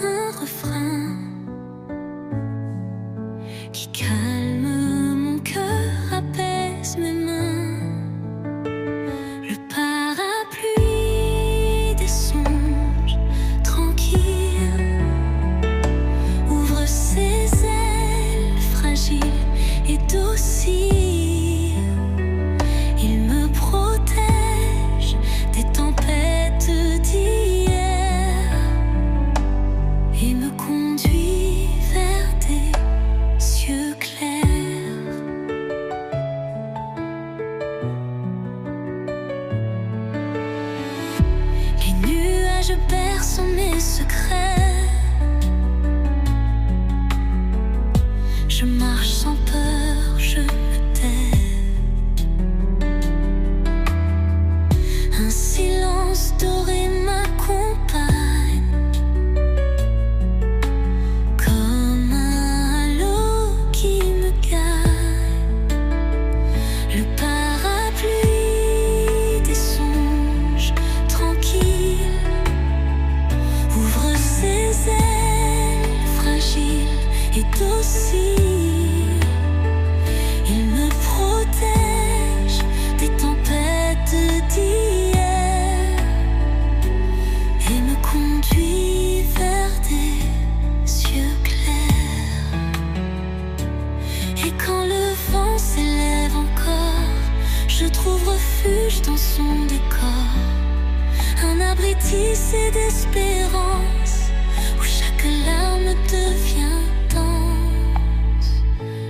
un refrain qui calme mon cœur, apaise mes mains. Le parapluie des songes tranquilles ouvre ses ailes fragiles et dociles. Il me protège des tempêtes d'hier et me conduit vers des cieux clairs. Les nuages bercent mes secrets. Je marche sans peur, je me tais. Un silence doré m'accompagne, comme un halo qui me gagne. Le parapluie des songes tranquilles ouvre ses ailes fragiles et dociles. Il me protège des tempêtes d'hier et me conduit vers des cieux clairs. Et quand le vent s'élève encore, je trouve refuge dans son décor. Un abri tissé d'espérance où chaque larme devient danse.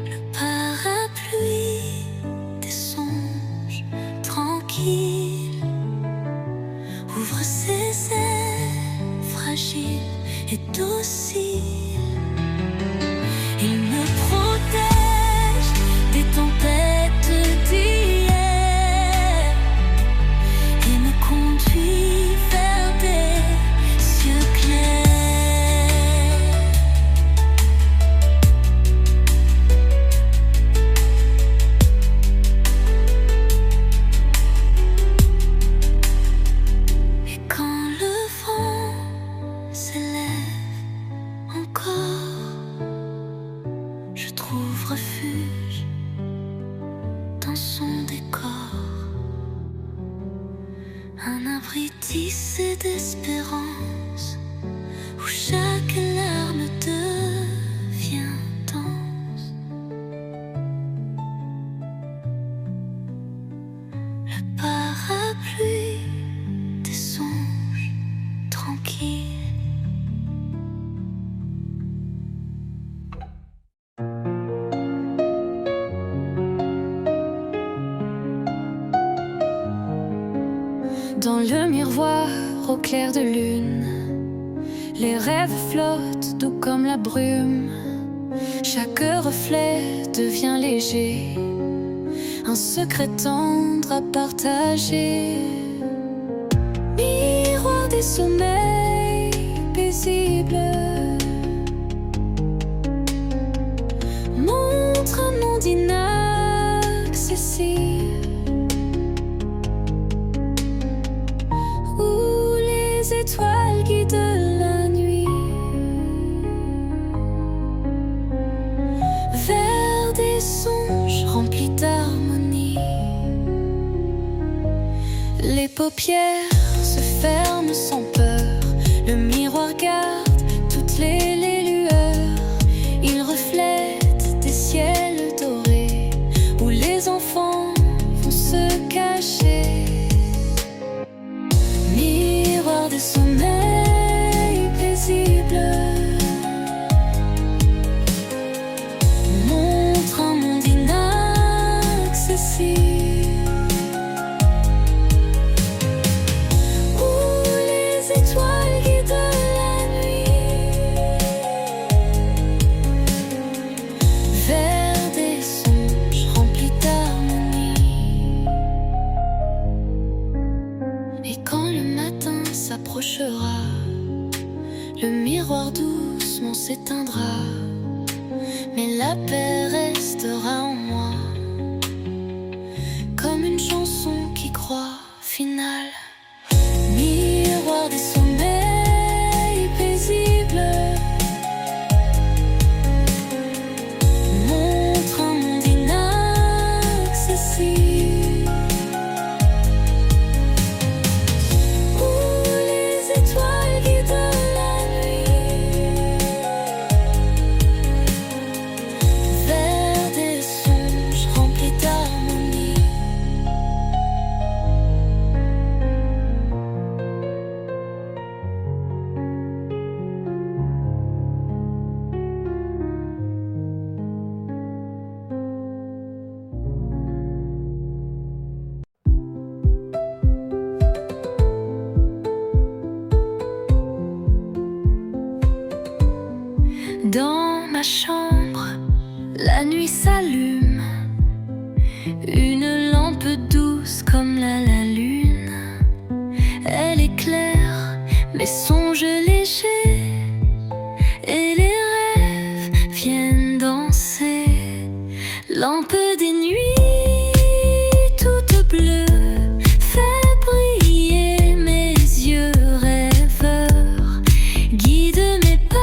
Le parapluie des songes tranquilles ouvre ses ailes fragiles et dociles. Il me protège des tempêtes d'hier et me conduit vers des cieux clairs. Et quand le vent s'élève encore, je trouve refuge dans son décor. Un abri tissé d'espérance où chaque larme devient danse. Le parapluie des songes tranquilles. Dans le miroir au clair de lune, les rêves flottent doux comme la brume. Chaque reflet devient léger, un secret tendre à partager. Miroir des sommeils paisibles, montre un monde inaccessible où les étoiles guident la nuit vers des songes remplis d'harmonie. Les paupières se ferment sans peur, le miroir garde toutes les lueurs. Il reflète des ciels dorés où les enfants vont se cacher. Miroir des sommeils paisibles, montre un monde inaccessible où les étoiles guident la nuit vers des songes remplis d'harmonie. Et quand le matin s'approchera, le miroir doucement s'éteindra, mais la paix restera en moi, comme une chanson qui croit finale. Miroir des sommeils paisibles, Dans ma chambre, la nuit s'allume, une lampe douce comme la lune. Elle éclaire mes songes légers et les rêves viennent danser. Lampe des nuits toute bleue, fais briller mes yeux rêveurs. Guide mes pas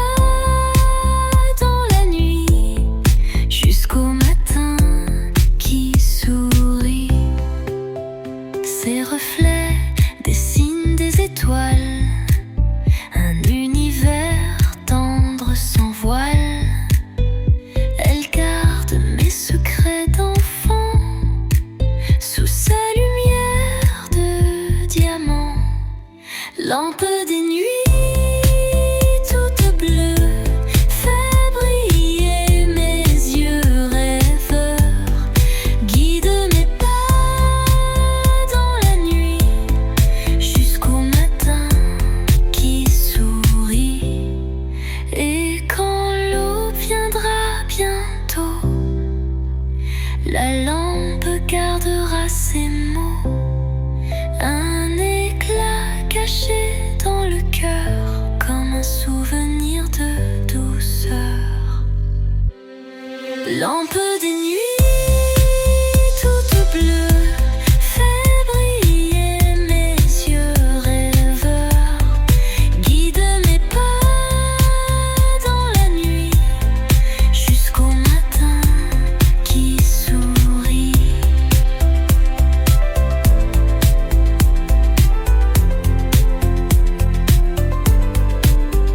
dans la nuit jusqu'au matin qui sourit. Ses reflets dessinent des étoiles, un univers tendre sans voile. Elle garde mes secrets d'enfant sous sa lumière de diamant. Lampe des nuits toute bleue, fais briller mes yeux rêveurs. Guide mes pas dans la nuit jusqu'au matin qui sourit. Et quand l'aube viendra bientôt, la lampe gardera ses mots, un éclat caché dans le cœur comme un souvenir de douceur. Lampe des nuits toute bleue, fais briller mes yeux rêveurs. Guide mes pas dans la nuit jusqu'au matin qui sourit.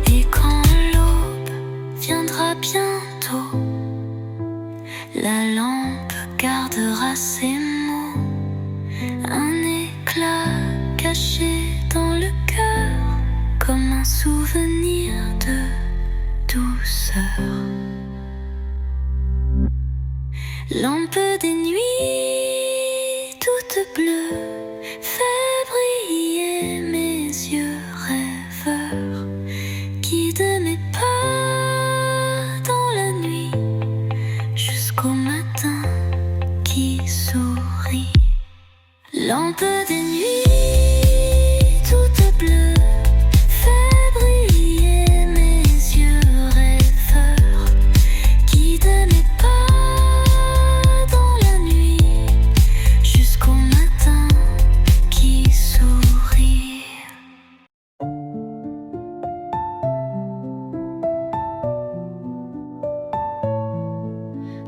Et quand l'aube viendra bientôt, la lampe gardera ses mots, un éclat caché dans le cœur comme un souvenir de douceur. Lampe des nuits toute bleue, fais briller mes yeux rêveurs. Guide mes pas dans la nuit jusqu'au matin qui sourit. Lampe des nuits toute bleue, fais briller mes yeux rêveurs. Guide mes pas dans la nuit jusqu'au matin qui sourit.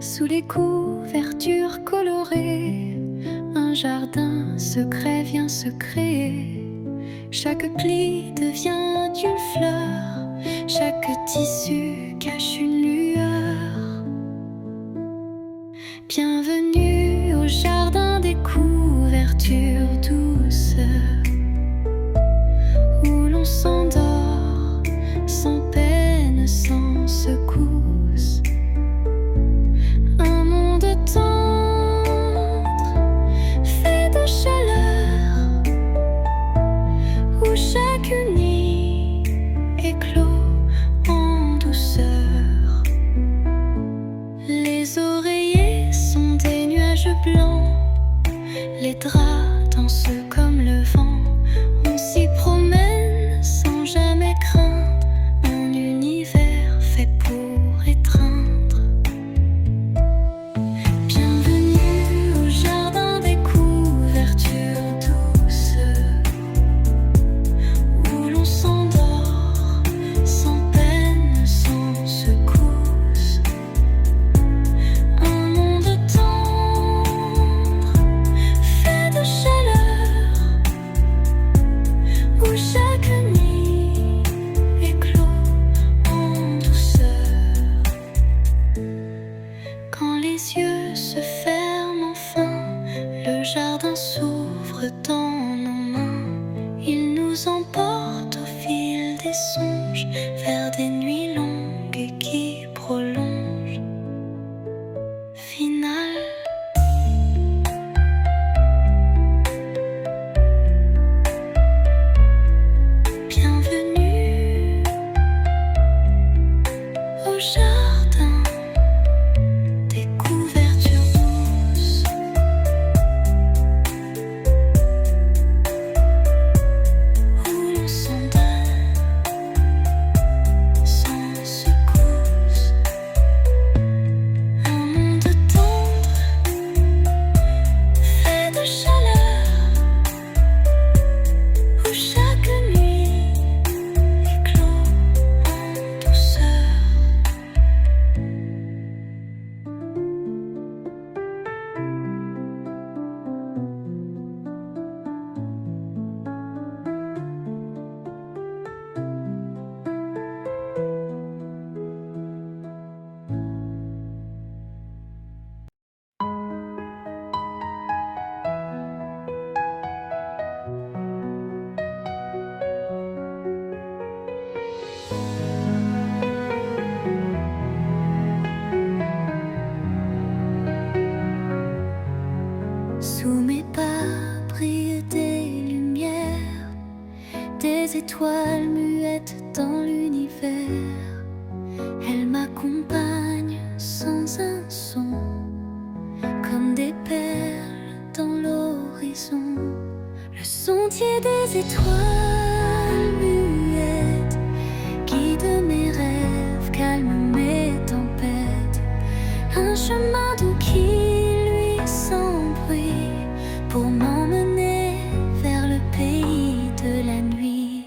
Sous les couvertures colorées, un jardin secret vient se créer. Chaque pli devient une fleur, chaque tissu cache une lueur. Bienvenue au jardin des couvertures douces, où l'on s'endort sans peine, sans secousse. Un monde tendre, fait de chaleur, où chaque nid éclot en douceur. des étoiles muettes, guide mes rêves, calme mes tempêtes. Un chemin doux qui lui sans bruit pour m'emmener vers le pays de la nuit.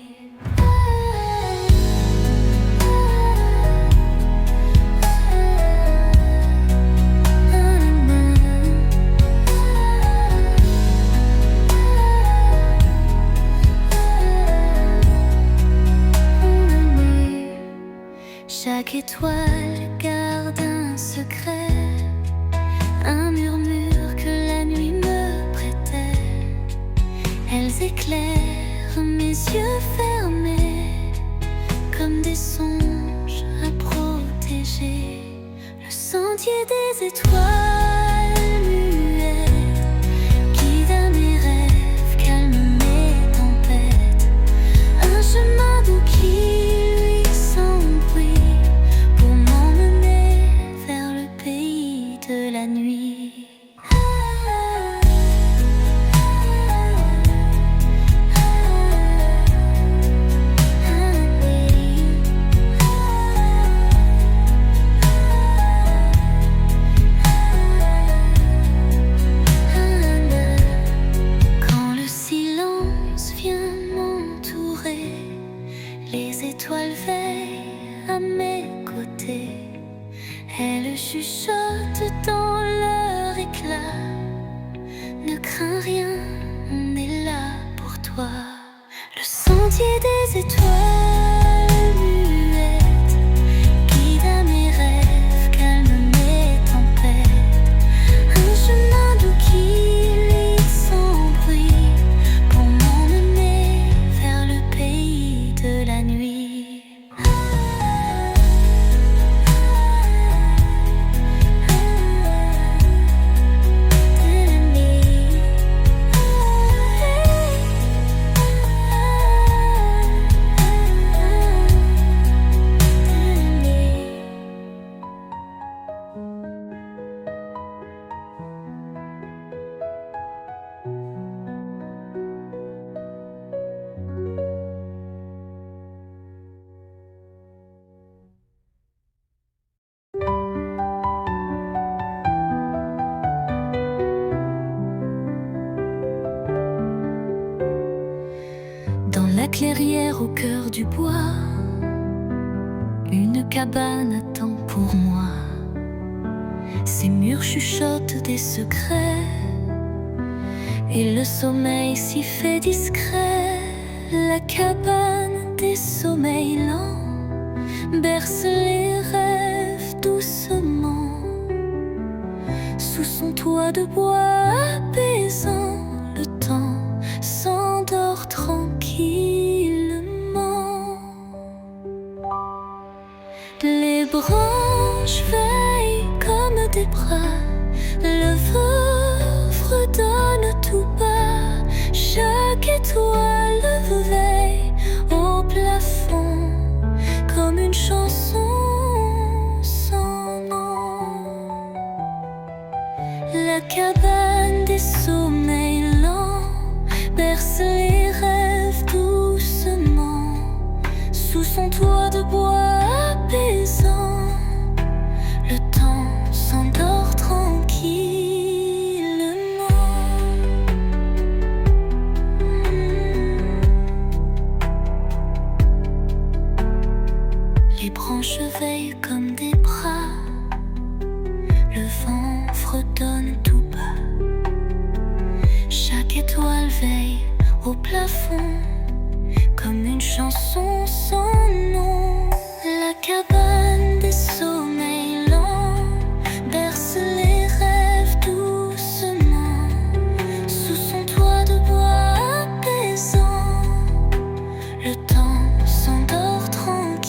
Chaque étoile garde un secret, un murmure que la nuit me prêtait. Elles éclairent mes yeux fermés comme des songes à protéger. Le sentier des étoiles muettes guide à mes rêves, calme mes tempêtes. Un chemin doux qui la nuit. Quand le silence vient m'entourer, les étoiles veillent à mes côtés. Elles chuchotent dans leur éclat. Ne crains rien, on est là pour toi. Le sentier des étoiles muettes guide à mes rêves, calme mes tempêtes. Un chemin doux qui lui sans bruit pour m'emmener vers le pays de la nuit. La clairière au cœur du bois, une cabane attend pour moi. Ses murs chuchotent des secrets et le sommeil s'y fait discret. La cabane des sommeils lents berce les rêves doucement. Sous son toit de bois apaisant, le temps s'endort tranquillement. Les branches veillent comme des bras, le vent fredonne tout bas. Chaque étoile veille au plafond comme une chanson sans nom. La cabane des sommeils lents berce les rêves doucement. Sous son toit de bois apaisant, le temps s'endort tranquillement. Les branches veillent comme des bras, le vent fredonne tout bas. Chaque étoile veille au plafond comme une chanson sans nom. La cabane des sommeils lents berce les rêves doucement. Sous son toit de bois apaisant, le temps s'endort tranquillement.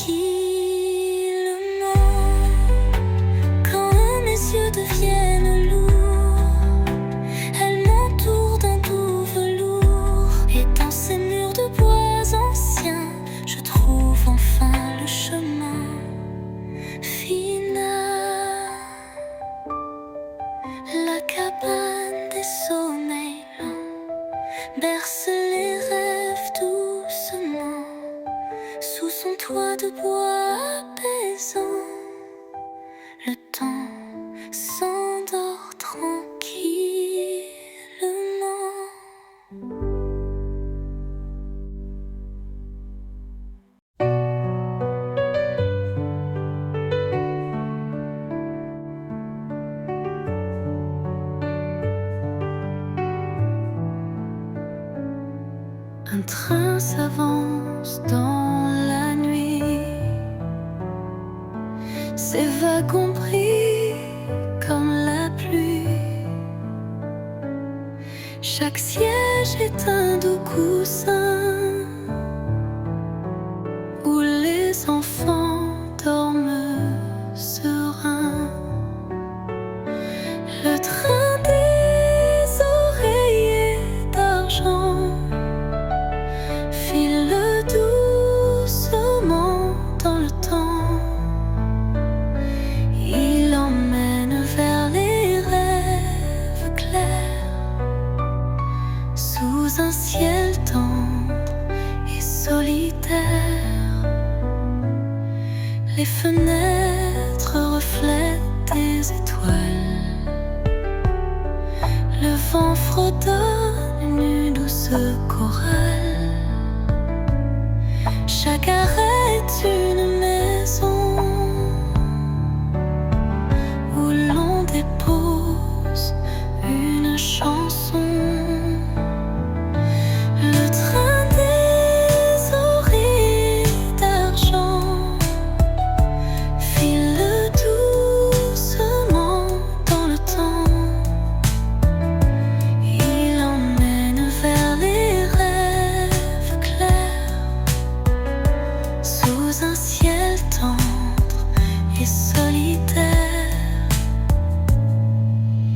Quand mes yeux deviennent lourds, elle m'entoure d'un doux velours. Et dans ces murs de bois anciens, je trouve enfin le chemin. train s'avance dans la nuit. Ses wagons brillent comme la pluie. Chaque siège est un doux coussin où les enfants dorment sereins. Le train des oreillers d'argent file doucement dans le temps. Il emmène vers les rêves clairs sous un ciel tendre et solitaire. Les fenêtres reflètent des étoiles. Le vent fredonne une douce chorale. Chaque arrêt est une maison où l'on dépose une chanson. Le train des oreilles d'argent file doucement dans le temps. Il emmène vers les rêves clairs sous un ciel tendre et solitaire.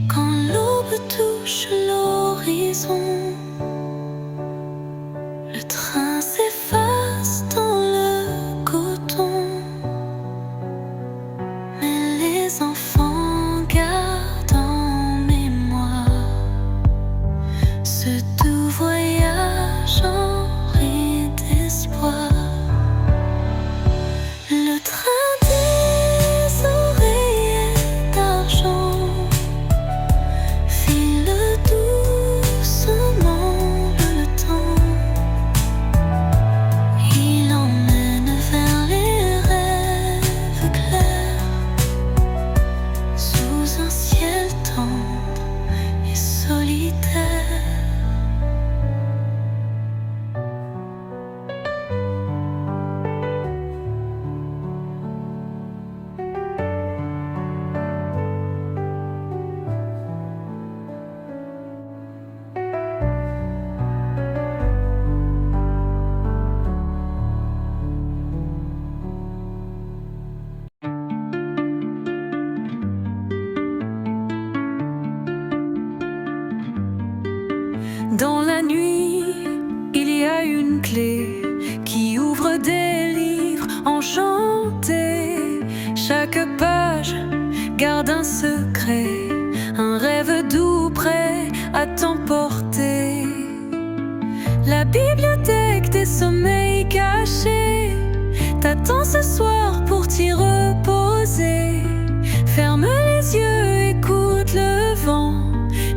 Quand l'aube touche l'horizon, le train s'efface dans le coton. Mais les enfants gardent en mémoire ce doux voyage empreint d'espoir. Le train des oreillers d'argent file doucement dans le temps. Il emmène vers les rêves clairs sous un ciel tendre et solitaire. Dans la nuit, il y a une clé qui ouvre des livres enchantés. Chaque page garde un secret, un rêve doux prêt à t'emporter. La bibliothèque des sommeils cachés t'attend ce soir pour t'y reposer. Ferme les yeux, écoute le vent,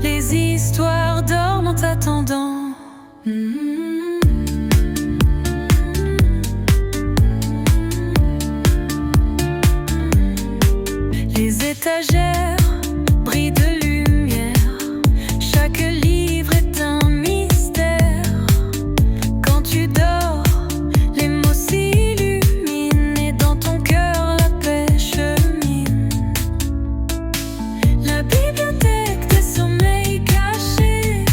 les histoires dorment en t'attendant. Les étagères brillent de lumière, chaque livre est un mystère. Quand tu dors, les mots s'illuminent et dans ton cœur la paix chemine. La bibliothèque des sommeils cachés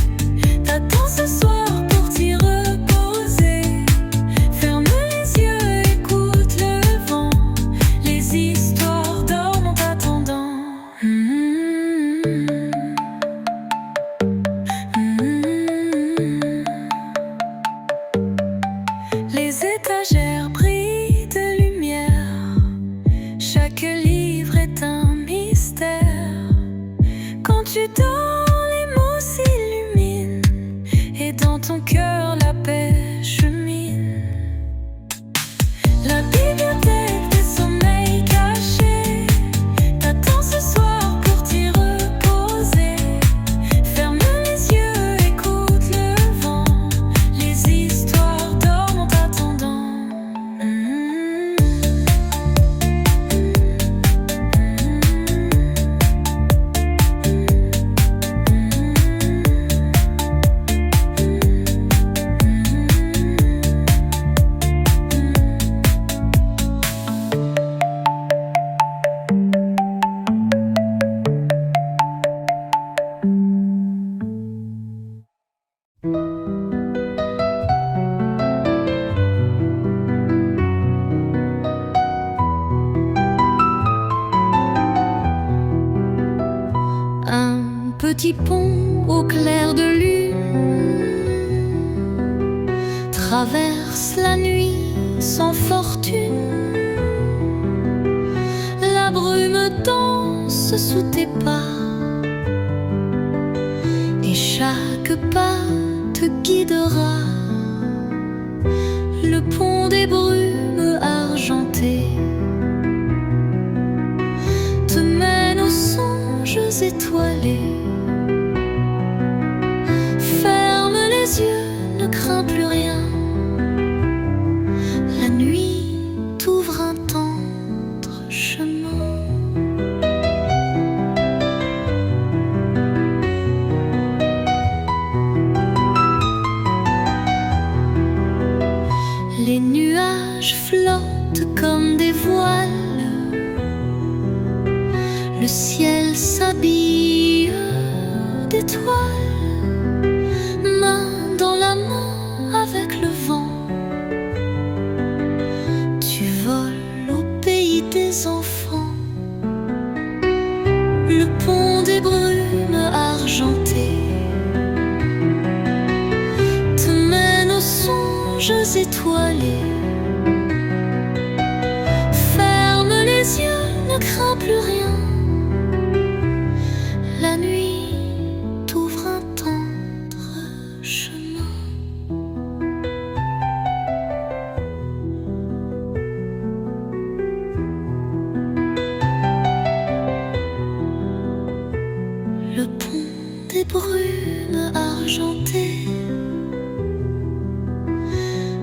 t'attend ce soir pour t'y reposer. Ferme les yeux, écoute le vent, les histoires dorment en t'attendant. petit pont au clair de lune traverse la nuit sans fortune. La brume danse sous tes pas et chaque pas te guidera. Le pont des brumes argentées te mène aux songes étoilés. Ferme les yeux, ne crains plus rien. La nuit t'ouvre un tendre chemin. Les nuages flottent comme des voiles. Le ciel s'habille d'étoiles. Main dans la main avec le vent, tu voles au pays des enfants. Le pont des brumes argentées te mène aux songes étoilés. Ferme les yeux, ne crains plus rien. La nuit t'ouvre un tendre chemin. Le pont des brumes argentées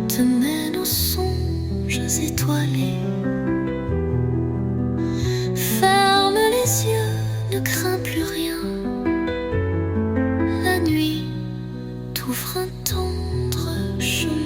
te mène aux songes étoilés. Ferme les yeux, ne crains plus rien. La nuit t'ouvre un tendre chemin.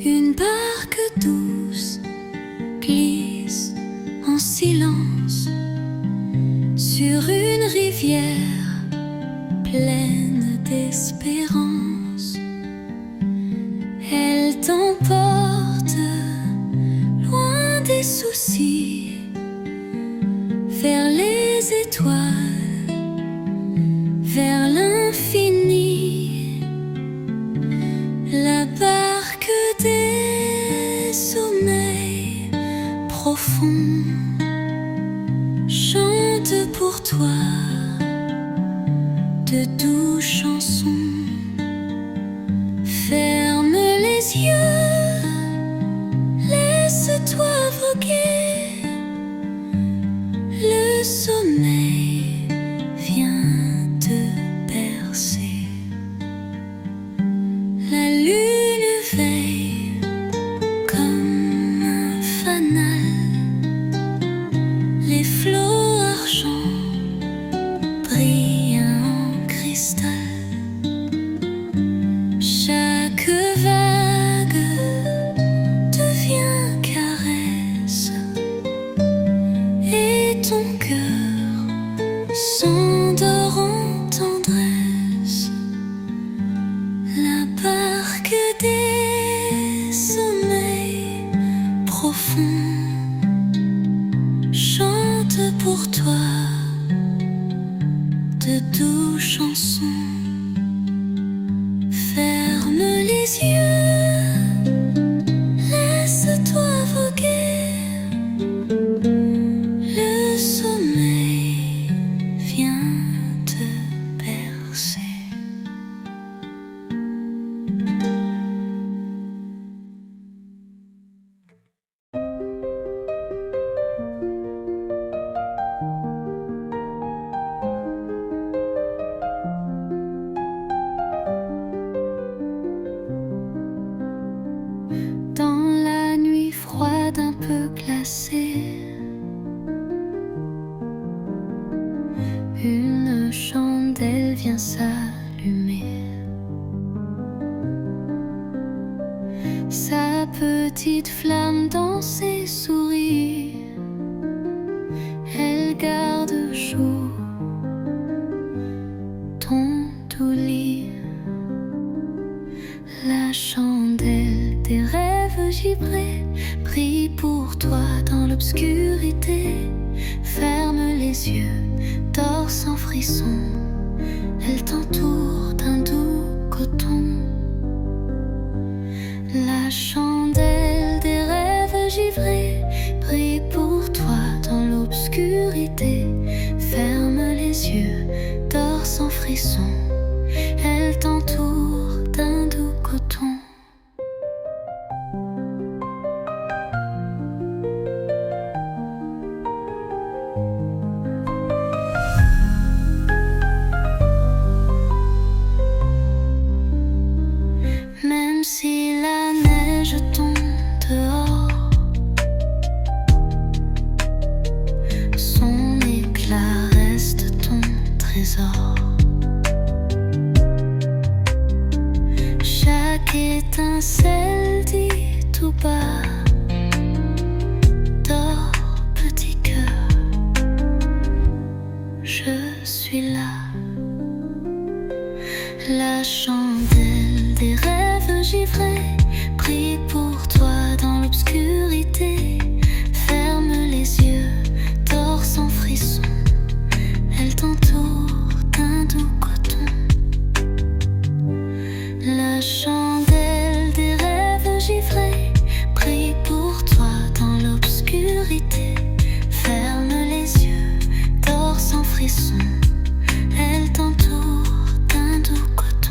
Une barque douce glisse en silence sur une rivière pleine d'espérance. Elle t'emporte loin des soucis, vers les étoiles, vers l'infini. La barque des sommeils profonds chante pour toi de douces chansons. Ferme les yeux, laisse-toi voguer. Le sommeil vient te bercer. La lune veille comme un fanal. Les flots argent brillent en cristal. Chaque vague devient caresse et ton cœur s'endort en tendresse. La barque des sommeils profonds chante pour toi de douces chansons. Ferme les yeux, laisse-toi voguer. Le sommeil vient te bercer. chandelle vient s'allumer. Sa petite flamme dans ses souris, elle garde chaud ton doux lit. La chandelle des rêves givrés brille pour toi dans l'obscurité. Ferme les yeux, dors sans frisson, elle t'entoure d'un doux coton. La chandelle des rêves givrés brille pour toi dans l'obscurité. Ferme les yeux, dors sans frisson, elle t'entoure d'un doux coton. Même si la neige tombe dehors, son éclat reste ton trésor. Chaque étincelle dit tout bas: dors, petit cœur, je suis là. La chandelle des rêves givrés brille pour toi dans l'obscurité. Ferme les yeux, dors sans frisson, elle t'entoure d'un doux coton. La chandelle des rêves givrés brille pour toi dans l'obscurité. Ferme les yeux, dors sans frisson, elle t'entoure d'un doux coton.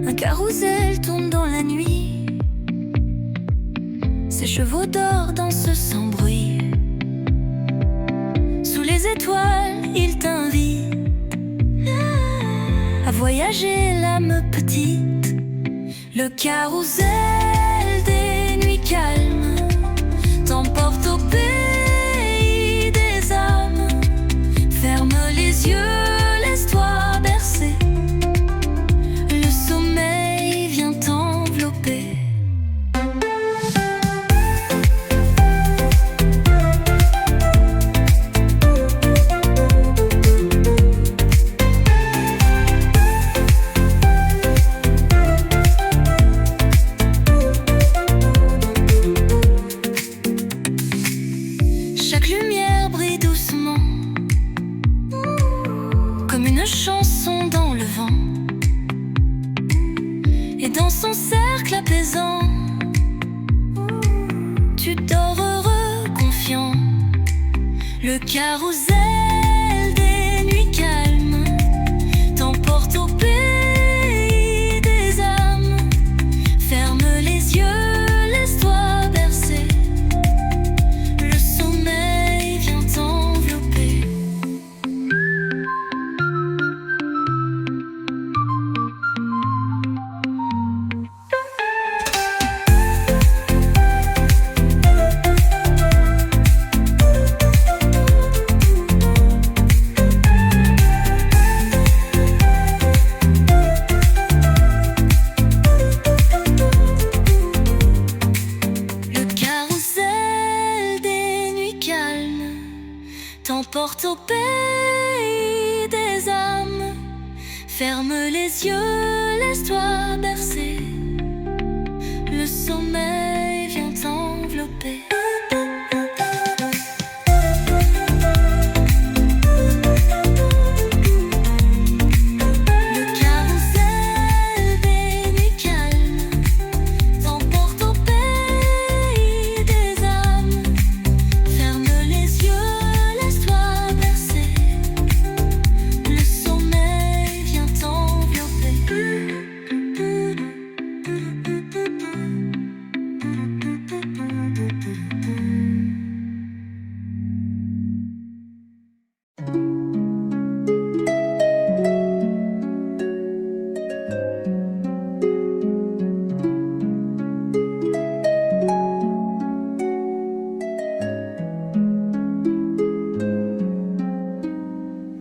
Un carrousel tourne dans la nuit, ses chevaux d'or dansent sans bruit. Sous les étoiles, il t'invite à voyager l'âme petite. Le carrousel des nuits calmes t'emporte au pays des âmes. Ferme les yeux, laisse-toi bercer, le sommeil vient t'envelopper. Chaque lumière brille doucement, comme une chanson dans le vent. Et dans son cercle apaisant, tu dors heureux, confiant. Le carrousel des nuits calmes t'emporte au pays des âmes. Ferme les yeux, laisse-toi bercer, le sommeil vient t'envelopper. T'emporte au pays des âmes. Ferme les yeux, laisse-toi bercer, le sommeil vient enveloppé.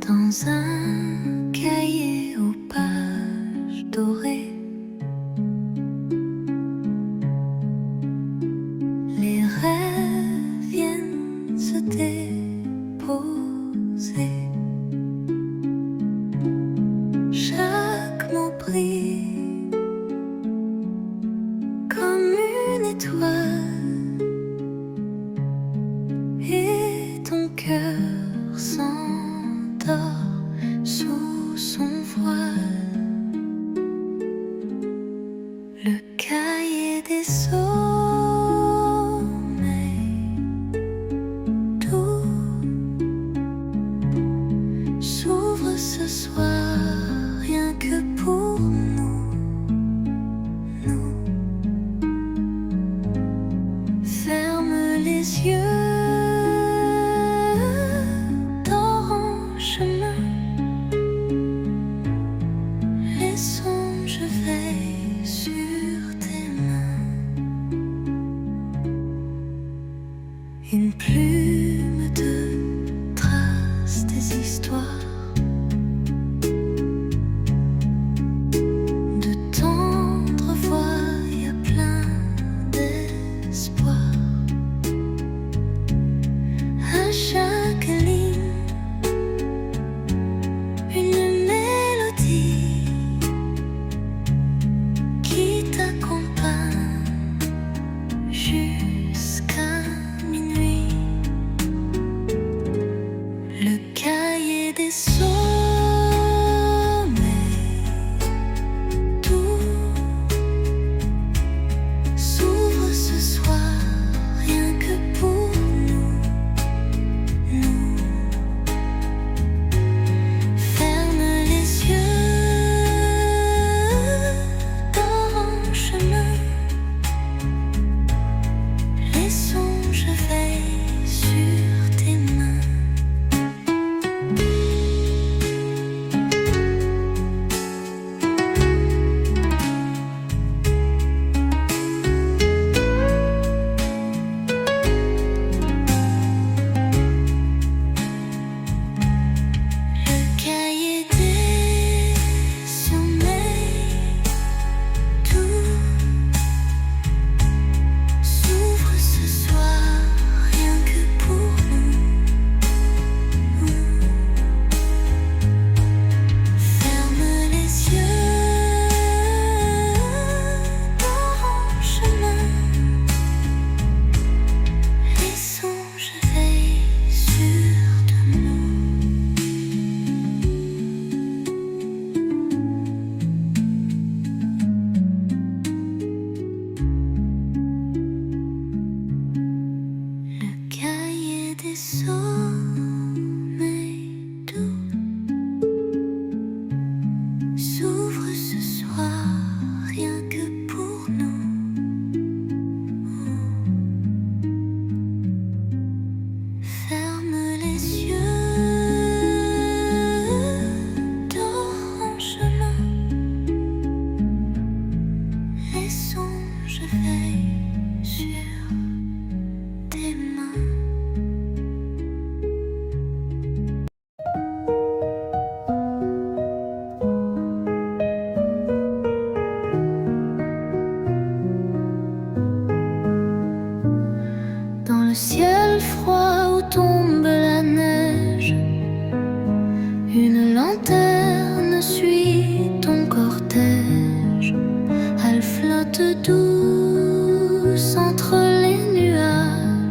Dans un cahier aux pages dorées, les rêves viennent se déposer. Chaque mot brille comme une étoile et ton cœur s'endort sous son voile. Le cahier des sommeils doux s'ouvre ce soir rien que pour nous. Ferme les yeux. Une plume de traces des histoires, de tendres voix, y a plein d'espoir. À chaque ligne, une mélodie qui t'accompagne jusqu'à le cahier des sommeils doux s'ouvre ce soir rien que pour nous. Ferme les yeux, dors en chemin. Les songes veillent sur tes mains. Sommeil doux s'ouvre ce soir rien que pour nous. Ferme les yeux, dors en chemin. Les songes veillent sur tes mains. Dans le ciel froid où tombe la neige, une lanterne suit ton cortège. Elle flotte douce entre les nuages.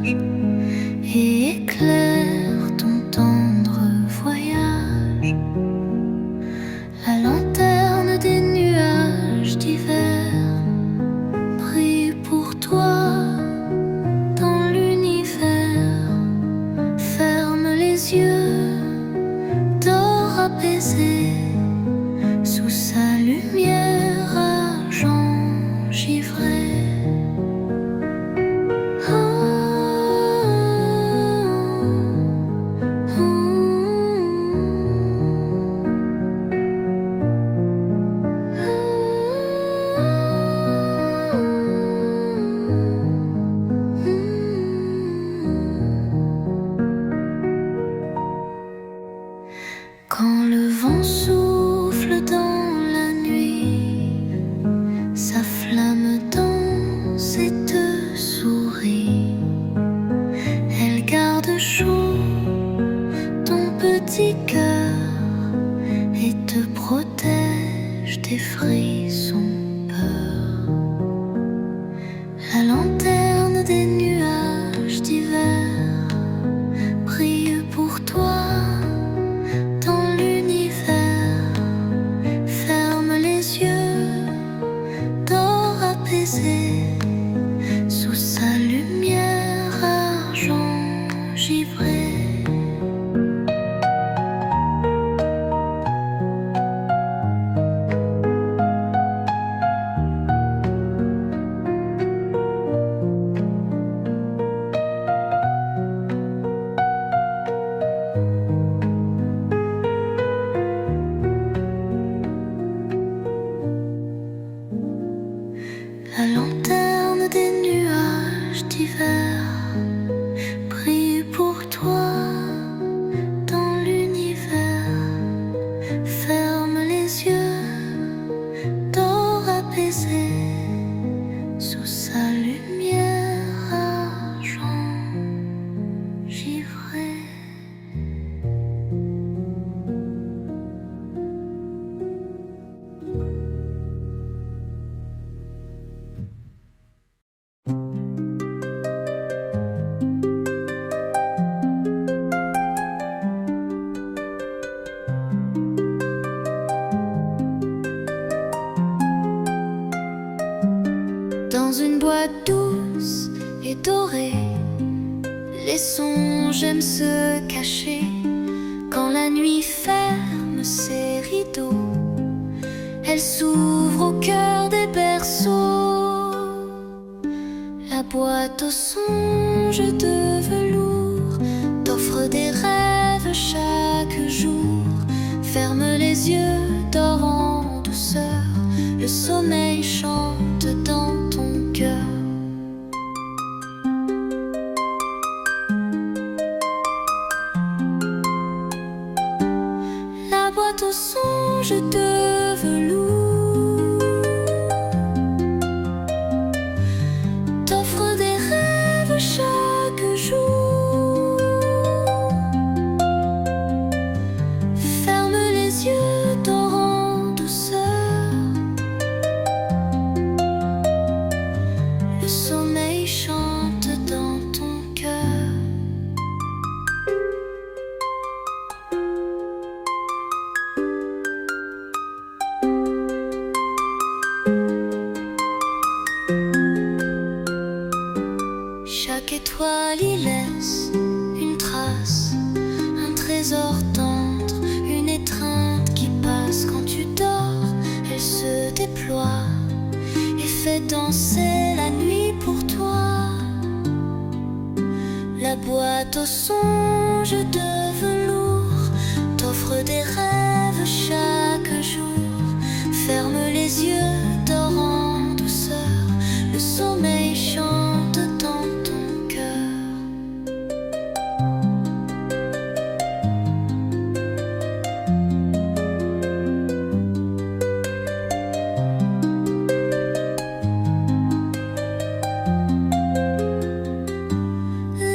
et éclaire ton tendre voyage. La lanterne des nuages d'hiver brille pour toi dans l'univers. Ferme les yeux, dors apaisé sous sa lumière argent givré. Quand le vent souffle dans la nuit, sa flamme danse et te sourit. Elle garde chaud ton petit cœur et te protège des frissons peur. La lanterne des nuages d'hiver brille pour toi dans l'univers. Ferme les yeux, dors apaisé sous sa lumière argent givré. La lanterne des nuages d'hiver brille pour toi dans l'univers. Ferme les yeux, dors apaisé sous sa lumière argent givré. Dans une boîte douce et dorée, les songes aiment se cacher. Quand la nuit ferme ses rideaux, elle s'ouvre au cœur des berceaux. La boîte aux songes de velours t'offre des rêves chaque jour. Ferme les yeux, dors en douceur, le sommeil chante dans ton cœur. La boîte aux songes de velours t'offre des rêves chaque jour. Ferme les yeux, dors en douceur, le sommeil chante dans ton cœur. Chaque étoile y laisse une trace, un trésor tendre, une étreinte qui passe. Quand tu dors, elle se déploie et fait danser la nuit pour toi. La boîte aux songes de velours t'offre des rêves chaque jour. Ferme les yeux, dors en douceur, le sommeil chante dans ton cœur.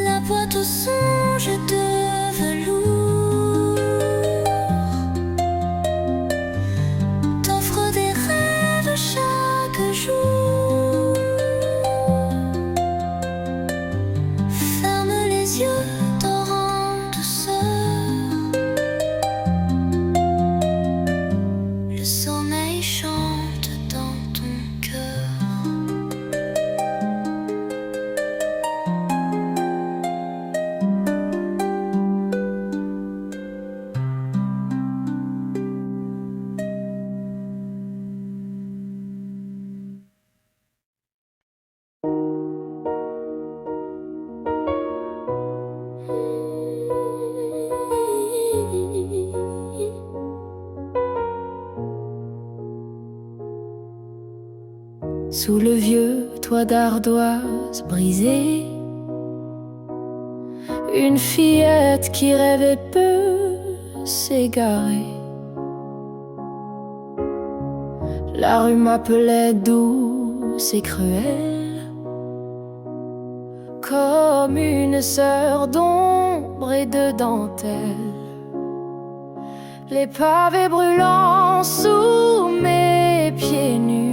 La boîte aux songes de velours t'offre des rêves chaque jour. toit d'ardoise brisé. Une fillette qui rêvait peu s'égarer. La rue m'appelait douce et cruelle, comme une sœur d'ombre et de dentelle. Les pavés brûlants sous mes pieds nus,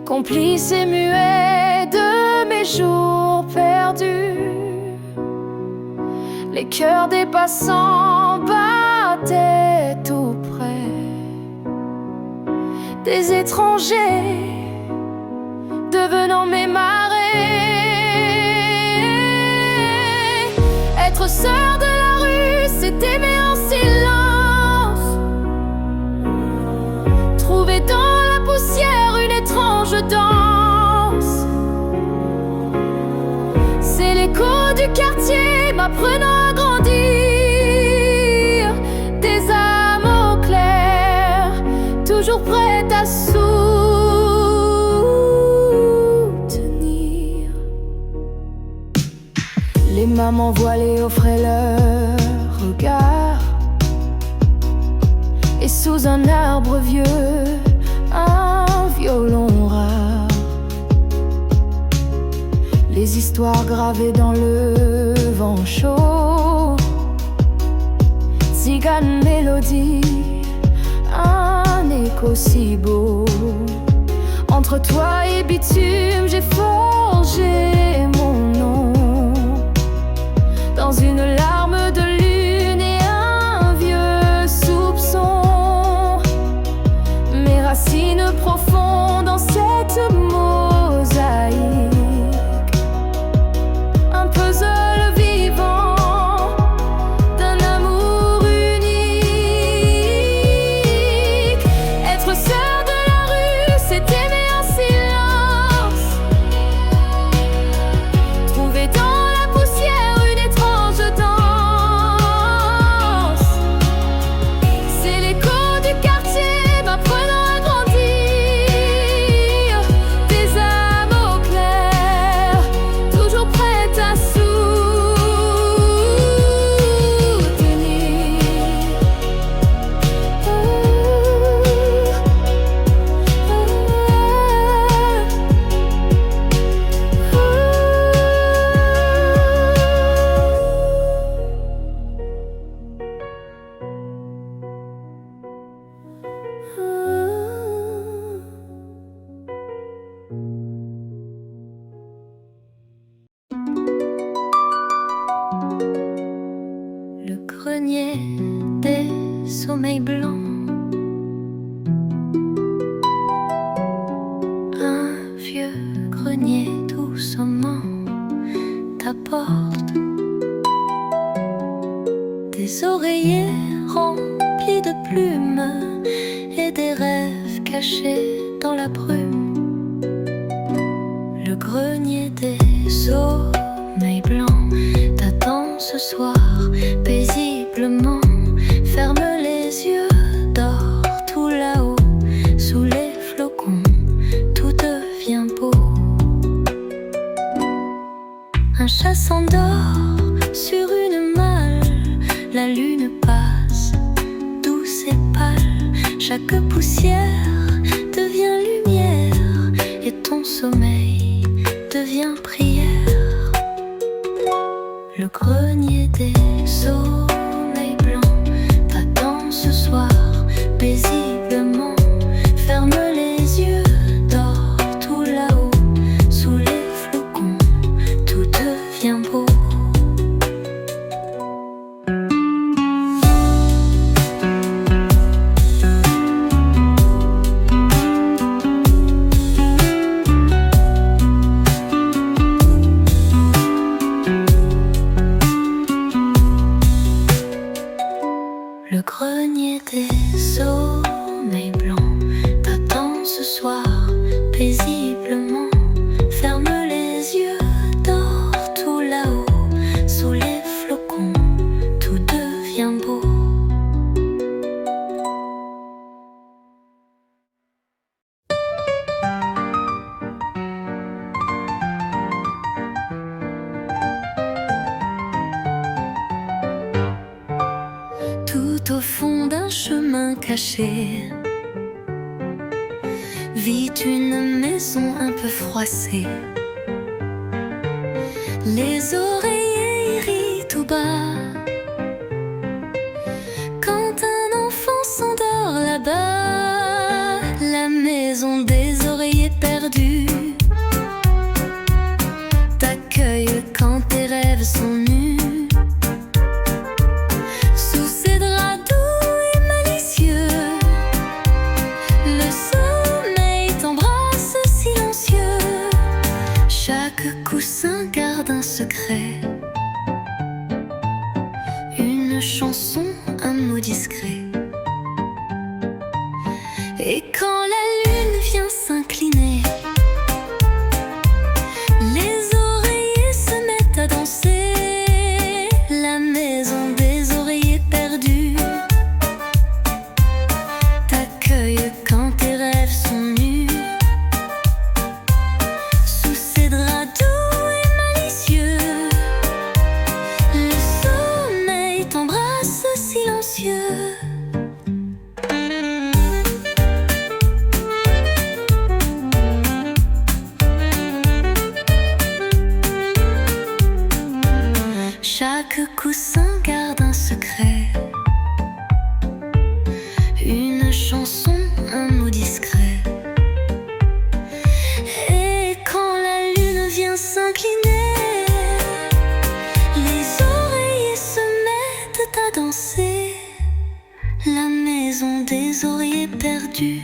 complice et muet de mes jours perdus. Les cœurs des passants battaient tout près, des étrangers devenant mes marées. Être sœur de la rue, c'est aimer en silence, trouver dans la poussière une étrange danse. C'est l'écho du quartier m'apprenant à grandir, des âmes au clair, toujours prêtes à soutenir. Les mamans voilées offraient leur regard, et sous un arbre vieux, un violon rare. Les histoires gravées dans le vent chaud, tzigane mélodie, un écho si beau. Entre toi et bitume, j'ai forgé mon nom, dans une larme de lune et un vieux soupçon. Mes racines profondes dans cette mosaïque, un puzzle vivant d'un amour unique. Être sœur de la rue, c'est aimer en silence, trouver dans la poussière une étrange danse. C'est l'écho du quartier m'apprenant à grandir, des âmes au clair, toujours prêtes à soutenir. Le grenier des sommeils blancs, un vieux grenier doucement t'apporte des oreillers remplis de plumes et des rêves cachés dans la brume. Le grenier des sommeils blancs t'attend ce soir paisiblement. Ferme les yeux, dors tout là-haut, sous les flocons, tout devient beau. Un chat s'endort sur une malle, la lune passe, douce et pâle. Chaque poussière devient lumière, et ton sommeil devient prière. Le grenier des sommeils blancs t'attend ce soir paisiblement. Ferme les yeux, dors tout là-haut, sous les flocons, tout devient beau. Tout au fond d'un chemin caché vit une maison un peu froissée. Les oreillers rient tout bas quand un enfant s'endort là-bas. La maison des oreillers perdus t'accueille quand tes rêves sont nus. Sous ses draps doux et malicieux, le sommeil t'embrasse silencieux. Chaque coussin garde un secret, une chanson, un mot discret. Et quand la lune vient s'incliner, les oreillers se mettent à danser. La maison des oreillers perdus t'accueille quand tes rêves sont nus. Sous ses draps doux et malicieux, le sommeil t'embrasse silencieux. Chaque coussin garde un secret, une chanson, un mot discret. Et quand la lune vient s'incliner, les oreillers se mettent à danser. La maison des oreillers perdus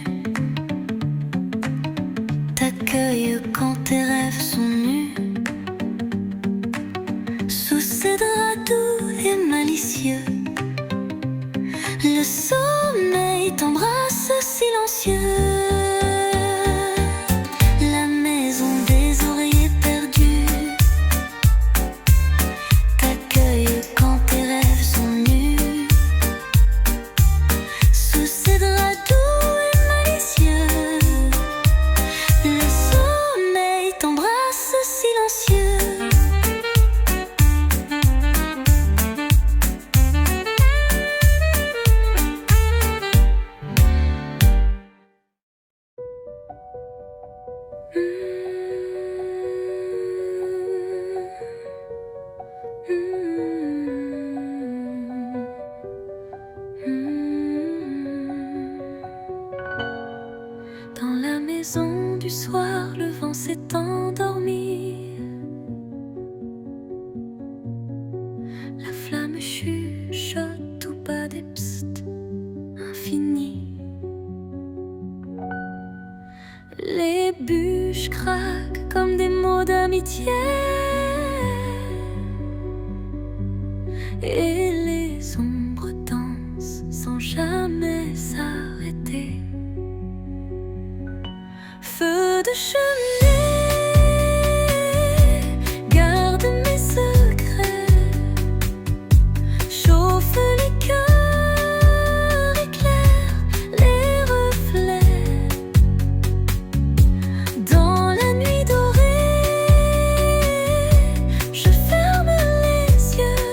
t'accueille quand tes rêves sont nus. Sous ses draps doux et malicieux, le sommeil t'embrasse silencieux. La maison des oreillers perdus t'accueille quand tes rêves sont nus. Sous ses draps doux et malicieux, le sommeil t'embrasse silencieux. Dans la maison du soir, le vent s'est endormi. La flamme chuchote tout bas des psst infinis. Les bûches craquent comme des mots d'amitié. Et les ombres dansent sans jamais s'arrêter. Feu de cheminée, garde mes secrets. Chauffe les cœurs, éclaire les reflets. Dans la nuit dorée, je ferme les yeux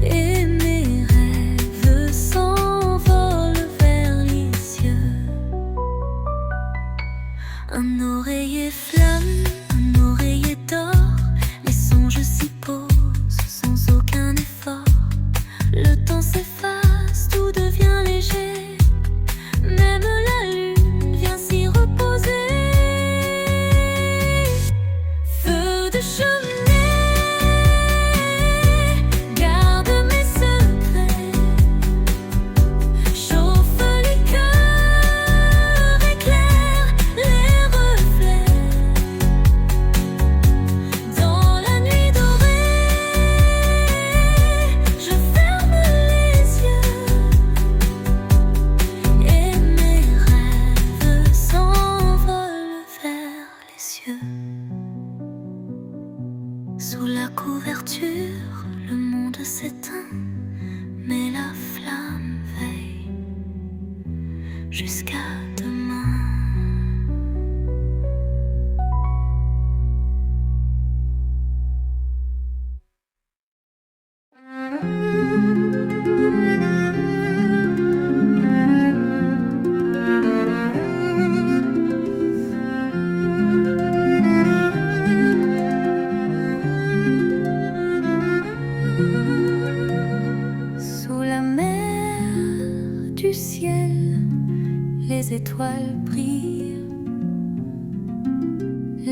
et mes rêves s'envolent vers les cieux. Un oreiller flamme, un oreiller d'or, mes songes s'y posent sans aucun effort. Le temps s'efface, tout devient léger, même la lune vient s'y reposer. Feu de cheminée, garde mes secrets. Chauffe les cœurs, éclaire les reflets.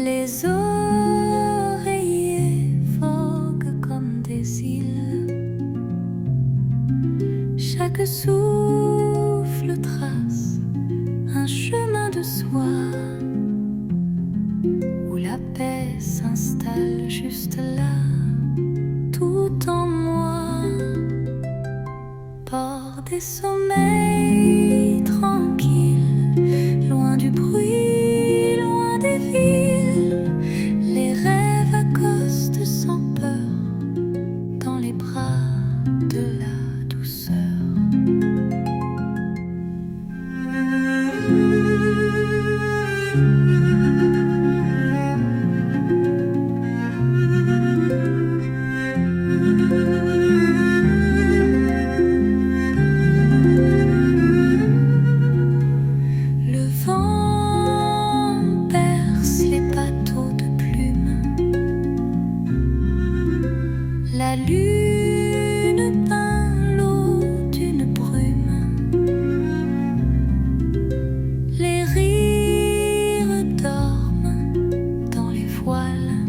Les oreillers voguent comme des îles. Chaque souffle trace un chemin de soie où la paix s'installe juste là, tout en moi. Port des sommeils tranquilles, loin du bruit, loin des villes. Les rêves accostent sans peur dans les bras de la douceur. La lune peint l'eau d'une brume. Les rires dorment dans les voiles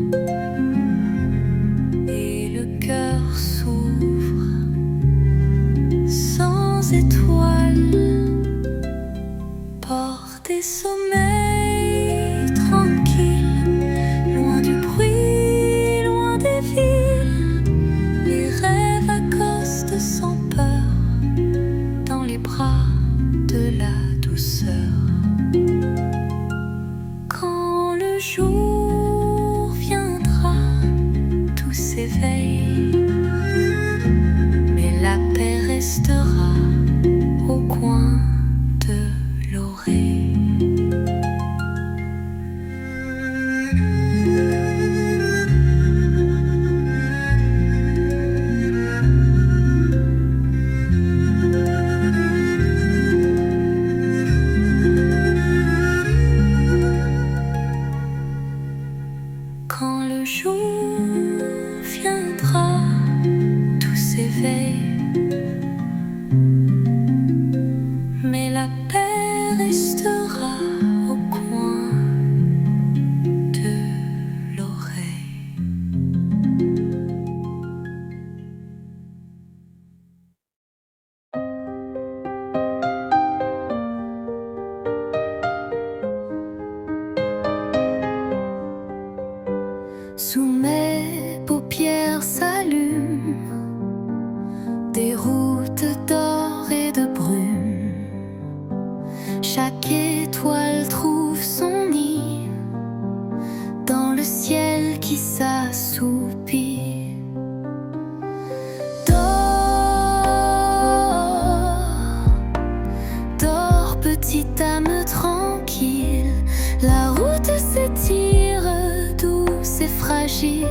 et le cœur s'ouvre sans étoiles. Port des sommeils tranquilles, loin du bruit, loin des villes. Les rêves accostent sans peur dans les bras de la douceur. Quand le jour viendra, tout s'éveille, mais la paix restera au coin de l'oreille. Quand le jour viendra, tout s'éveille, mais la paix restera au coin de l'oreille. Sous mes paupières s'allument des routes d'or et de brume. Chaque étoile trouve son nid dans le ciel qui s'assoupit. Dors, dors, petite âme tranquille. La route s'étire, douce et fragile,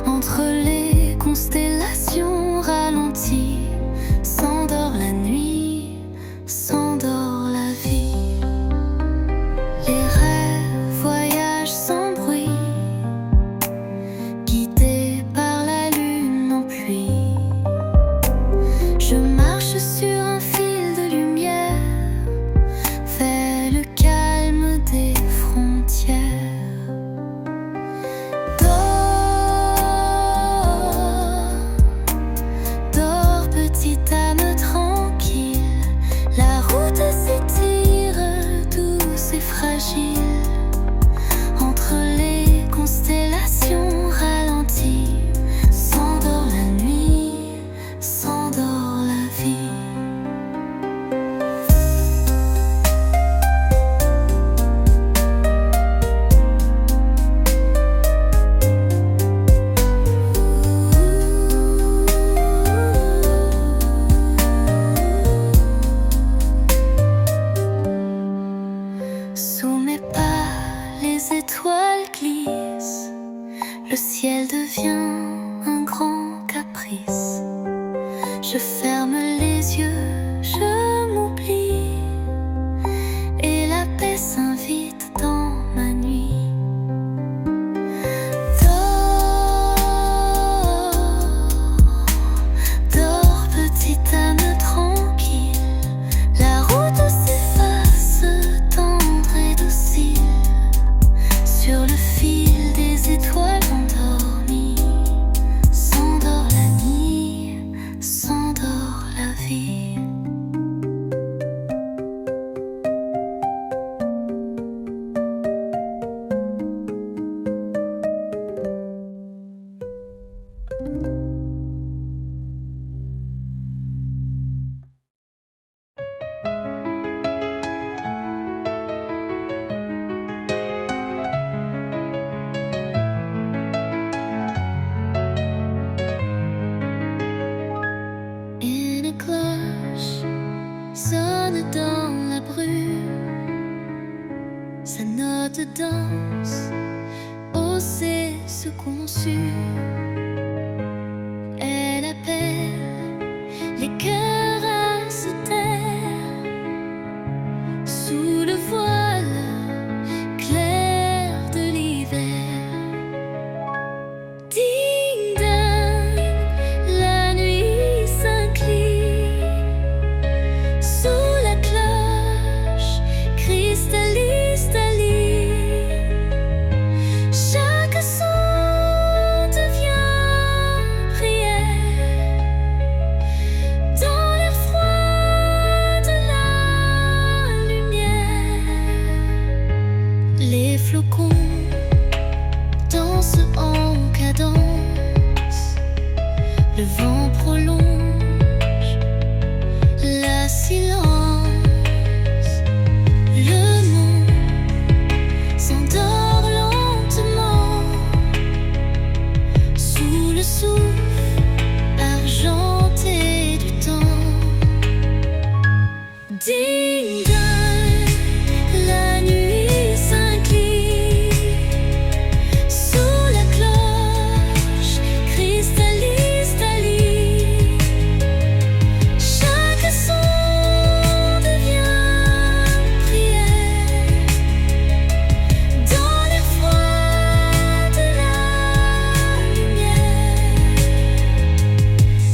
entre les constellations ralenties. S'endort la nuit, s'endort la vie. Les rêves voyagent sans bruit, guidés par la lune en pluie. Je marche sur un fil de lumière vers le calme des frontières. Petite âme tranquille, la route s'étire, douce et fragile, entre les constellations ralenties. S'endort la nuit, s'endort la vie. Sous mes pas, les étoiles glissent. Le ciel devient un grand caprice. Je ferme les yeux, je m'oublie, et la paix s'invite dans ma nuit. Dors, dors, petite âme tranquille. La route s'efface, tendre et docile, notes dansent, oser se conçut. Elle appelle les cœurs à se taire sous le voile clair de l'hiver. Ding-ding, la nuit s'incline sous la cloche cristallise. Chaque son devient prière dans l'air froid de la lumière. Les flocons dansent en cadence, le vent prolonge la silence. Le monde s'endort lentement sous le souffle argenté du temps. Ding-dong, la nuit s'incline sous la cloche cristallise. Chaque son devient prière dans l'air froid de la lumière.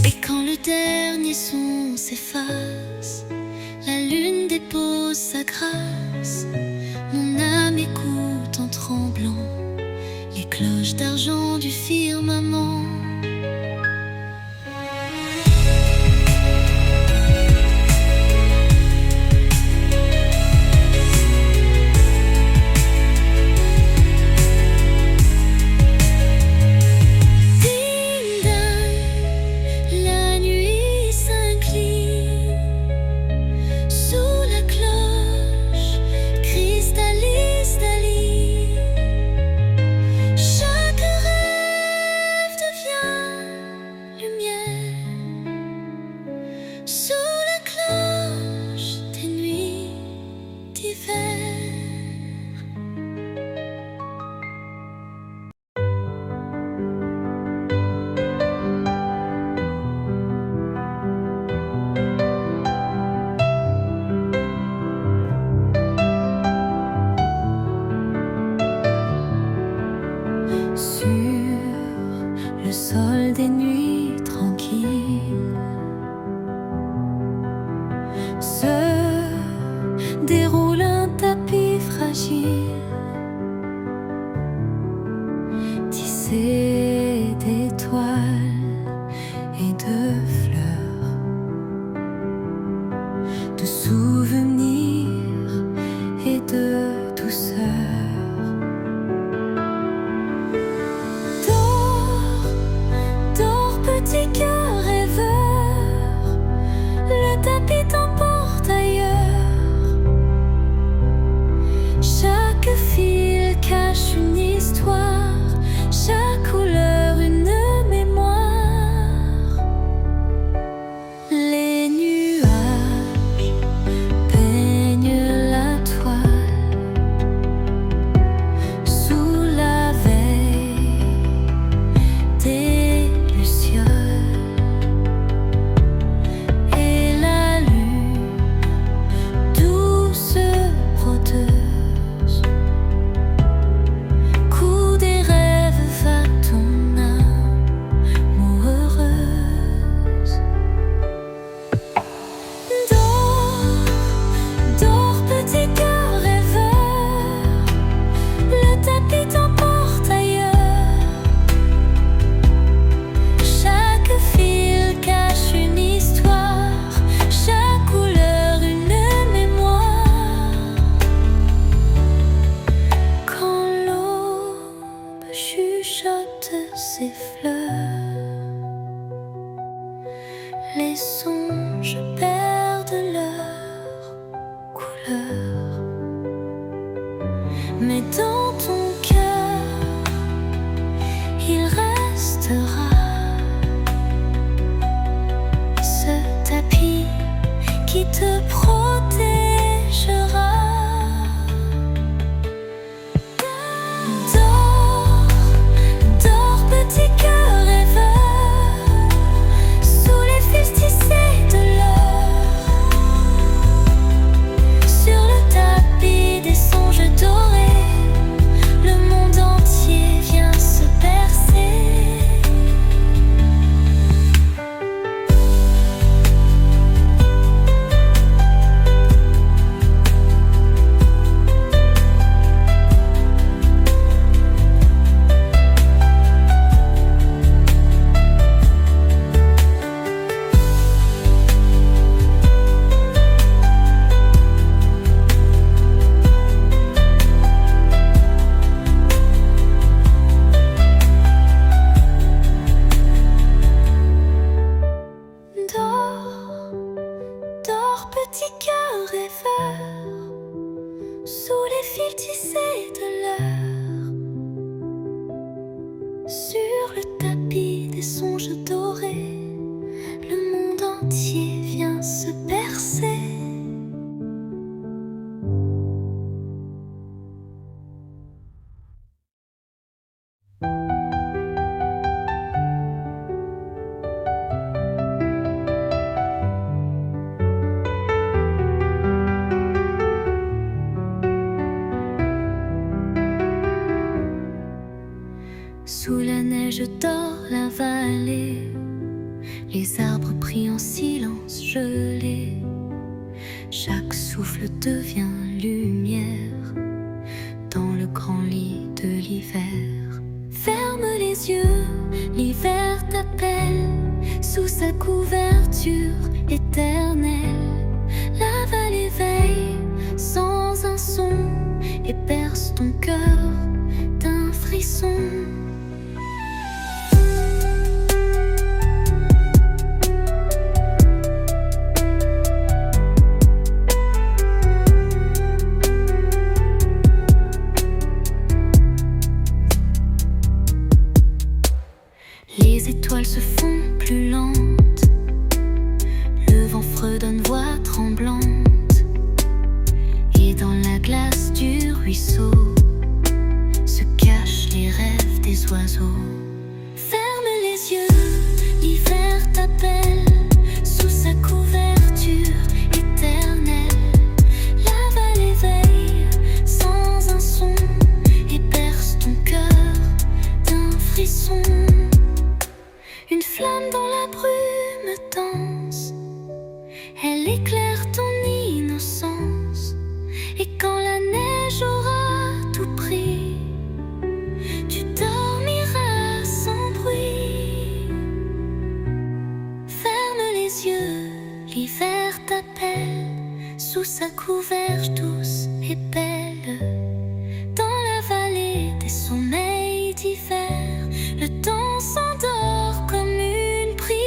Et quand le dernier son s'efface, la lune dépose sa grâce. Mon âme écoute en tremblant les cloches d'argent du firmament. Ding-dong, la nuit s'incline sous la cloche cristallise. Chaque rêve devient lumière sous la cloche des nuits d'hiver. Sur le sol des nuits tranquilles se déroule un tapis fragile, tissé d'étoiles et de fleurs, de souvenirs et de douceur. Dors, petit cœur rêveur, le tapis t'emporte ailleurs. Chaque fil cache une histoire, chaque couleur une mémoire. Les nuages peignent la toile sous la veille des lucioles, et la lune, douce brodeuse, coud des rêves va ton âme heureuse. Dors, petit cœur rêveur, le tapis t'emporte ailleurs. Chaque fil cache une histoire, chaque couleur une mémoire. Quand l'aube chuchote ses fleurs, les songes perdent leur couleur. Mais dans ton cœur, il restera ce tapis qui te protégera. Sous la neige dort la vallée, les arbres prient en silence gelé. Chaque souffle devient lumière dans le grand lit de l'hiver. Ferme les yeux, l'hiver t'appelle sous sa couverture éternelle. La vallée veille sans un son et berce ton cœur d'un frisson. Les étoiles se font plus lentes, le vent fredonne voix tremblante, et dans la glace du ruisseau se cachent les rêves des oiseaux. Ferme les yeux, l'hiver t'appelle sous sa couverture éternelle. La vallée veille sans un son et berce ton cœur d'un frisson. Une flamme dans la brume danse, elle éclaire ton innocence. Et quand la neige aura tout pris, tu dormiras sans bruit. Ferme les yeux, l'hiver t'appelle sous sa couverture douce et belle. Dans la vallée des sommeils d'hiver, le temps s'endort comme une prière.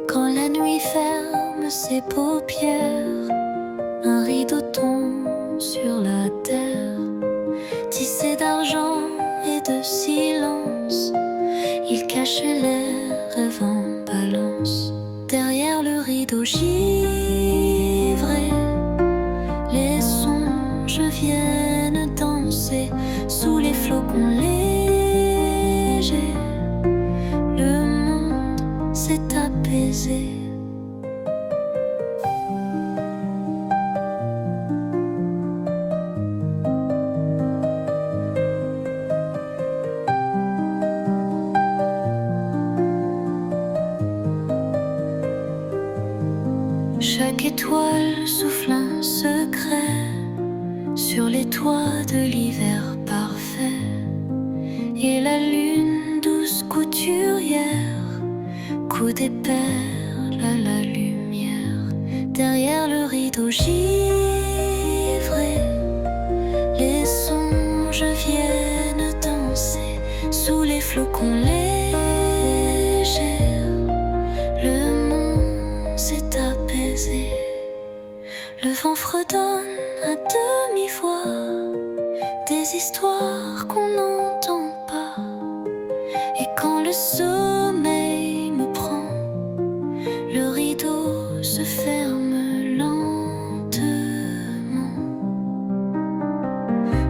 Quand la nuit ferme ses paupières, un rideau tombe sur la terre, tissé d'argent et de silence. Il cachait l'air, rêve en balance. Derrière le rideau givré, les songes viennent danser sous les flocons légers. Le monde s'est apaisé. Chaque étoile souffle un secret sur les toits de l'hiver parfait. Et la lune, douce couturière, coud des perles à la lumière. Derrière le rideau givré, les songes viennent danser sous les flocons légers. Le monde s'est apaisé. Le vent fredonne à demi-voix des histoires qu'on n'entend pas. Et quand le sommeil me prend, le rideau se ferme lentement.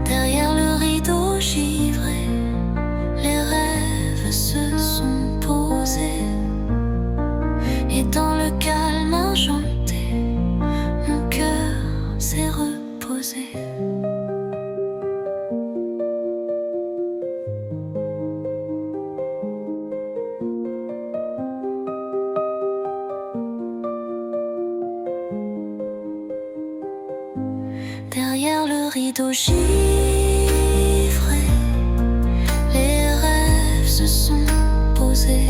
Derrière le rideau givré, les rêves se sont posés. Et dans le calme enchanté, mon cœur s'est reposé. Derrière le rideau givré, les rêves se sont posés. posé,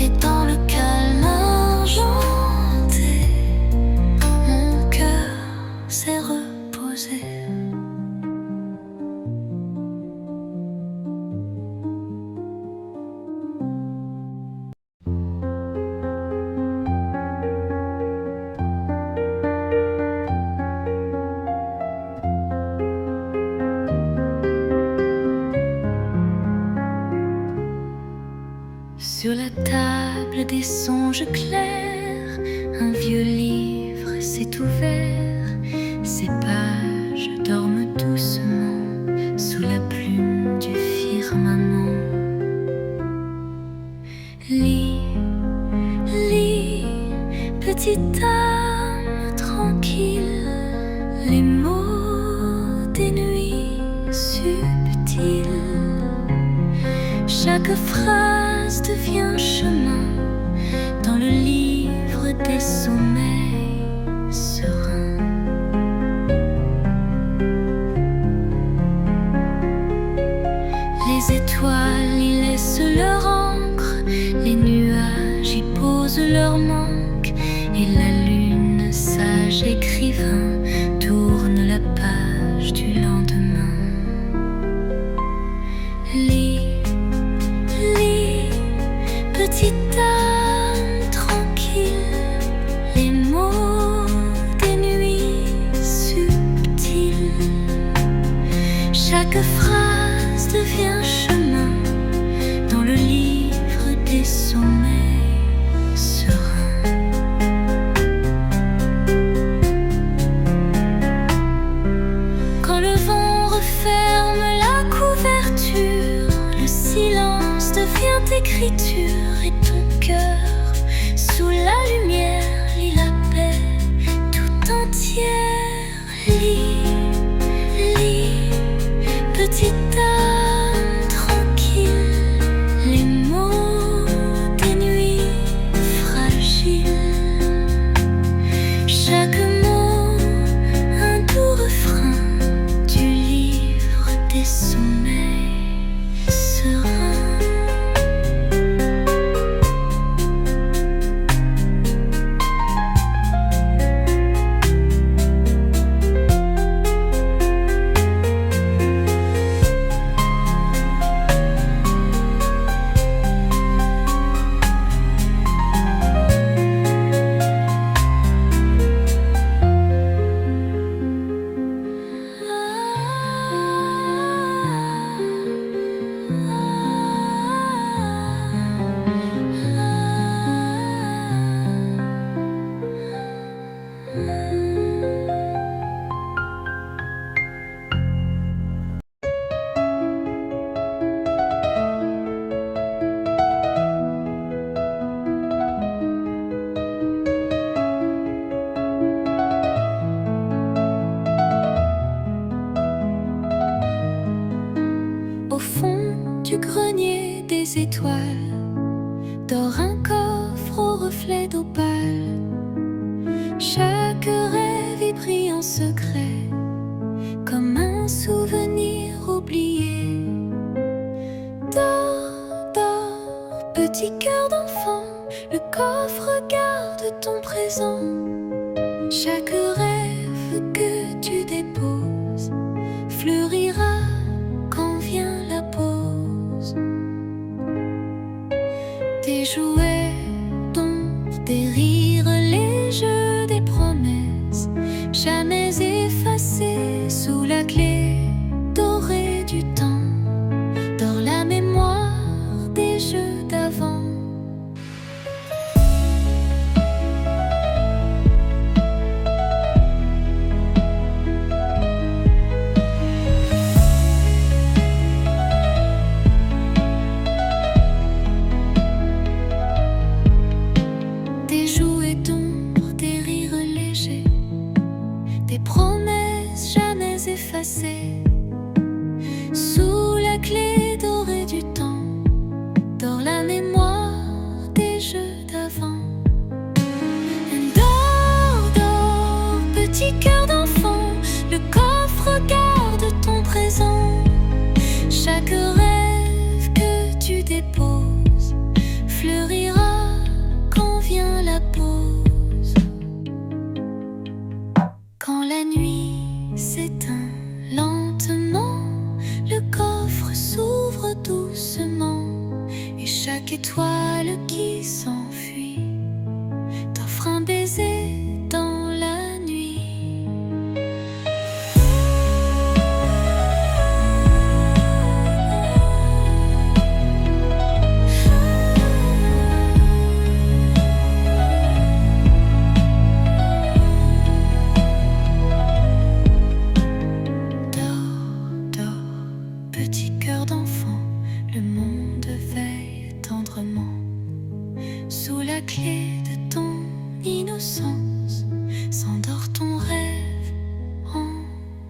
et dans le calme argenté, mon cœur s'est reposé. Sur la table des songes clairs, un vieux livre s'est ouvert. Ses pages dorment doucement sous la plume du firmament. Lis, lis, petite âme tranquille, les mots des nuits subtiles. Chaque phrase devient chemin dans le livre des sommeils sereins. Les étoiles y laissent leur encre, les nuages y posent leur manque, et la lune, sage écrivain, tourne la page du lendemain. Lis, petite âme tranquille, les mots des nuits subtiles. Chaque phrase devient chemin dans le livre des sommeils sereins. Quand le vent referme la couverture, le silence devient écriture, et ton cœur, sous la lumière, lit la paix tout entière. Lis, lis, petite âme tranquille, les mots des nuits fragiles. Chaque mot, un doux refrain du livre des sommeils sereins. Au fond du grenier des étoiles dort un coffre au reflet d'opale. Chaque rêve y brille en secret, comme un souvenir oublié. Dors, dors, petit cœur d'enfant, le coffre garde ton présent. Chaque rêve que tu déposes fleurira quand vient la pause. Des jouets d'ombre, des rires, les jeux, des promesses jamais effacées sous la clé dorée du temps. Dort la mémoire des jeux d'avant. Chaque étoile qui s'enfuit t'offre un baiser dans la nuit. Dors, dors, petit cœur d'enfant, le monde veille tendrement. Sous la clé de ton innocence, s'endort ton rêve en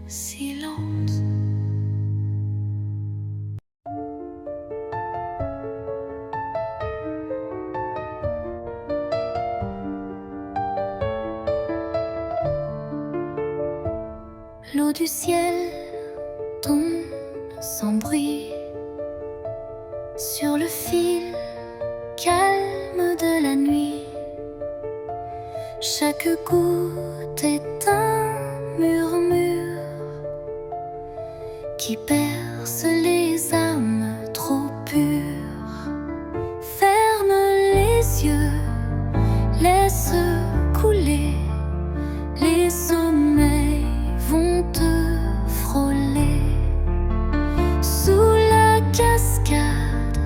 silence. L'eau du ciel tombe sans bruit sur le fil calme de la nuit. Chaque goutte est un murmure qui perce les âmes trop pures. Ferme les yeux, laisse couler, les sommeils vont te frôler. Sous la cascade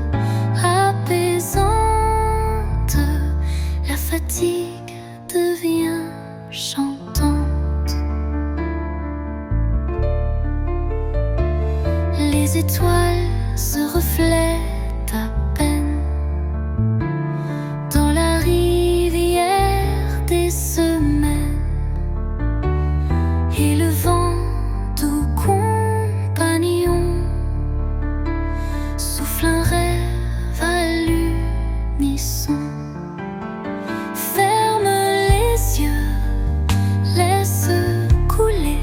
apaisante, la fatigue devient chantante. Les étoiles se reflètent à peine dans la rivière des semaines, et le vent, doux compagnon, souffle un rêve à l'unisson. Ferme les yeux, laisse couler,